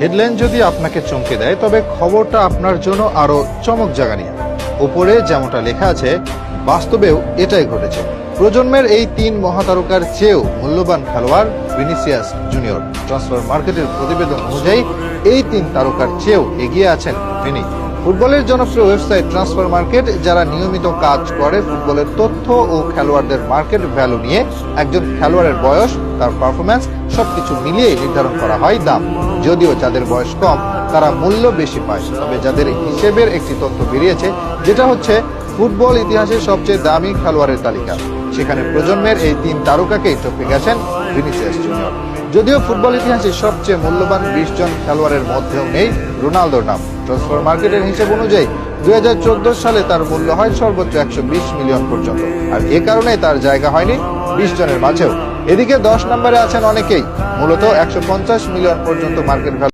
Headline যদি আপনাকে চমকে দেয়, তবে খবরটা আপনার জন্য আরো চমক জাগানি। উপরে যেমনটা লেখা আছে, বাস্তবেও এটাই ঘটেছে। প্রজন্মের এই তিন মহাতারকার চেয়েও মূল্যবান খেলোয়াড় ভিনিসিয়াস জুনিয়র। ট্রান্সফার মার্কেটের প্রতিবেদন অনুযায়ী এই তিন তারকার চেয়েও এগিয়ে আছেন ভিনি। ফুটবলের জনপ্রিয় ওয়েবসাইট ট্রান্সফার মার্কেট, যারা নিয়মিত কাজ করে ফুটবলের তথ্য ও খেলোয়াড়দের মার্কেট ভ্যালু নিয়ে, একজন খেলোয়াড়ের বয়স, তার পারফরম্যান্স সবকিছু মিলিয়ে নির্ধারণ করা হয় দাম। যদিও যাদের বয়স কম তারা মূল্য বেশি পায়, তবে যাদের হিসেবের একটি তথ্য বেরিয়েছে, যেটা হচ্ছে ফুটবল ইতিহাসের সবচেয়ে দামি খেলোয়াড়ের তালিকা, সেখানে প্রজন্মের এই তিন তারকাকেই টপকে গেছেন ভিনিসিয়াস জুনিয়র। যদিও ফুটবল ইতিহাসের সবচেয়ে মূল্যবান 20 জন খেলোয়াড়ের মধ্যেও নেই রোনালদোর নাম। ট্রান্সফার মার্কেটের হিসেব অনুযায়ী 2014 সালে তার মূল্য হয় সর্বোচ্চ 120 মিলিয়ন পর্যন্ত, আর এ কারণে তার জায়গা হয়নি 20 জনের মাঝেও। এদিকে 10 নম্বরে আছেন অনেকেই, মূলত 150 মিলিয়ন পর্যন্ত মার্কেট ভ্যালু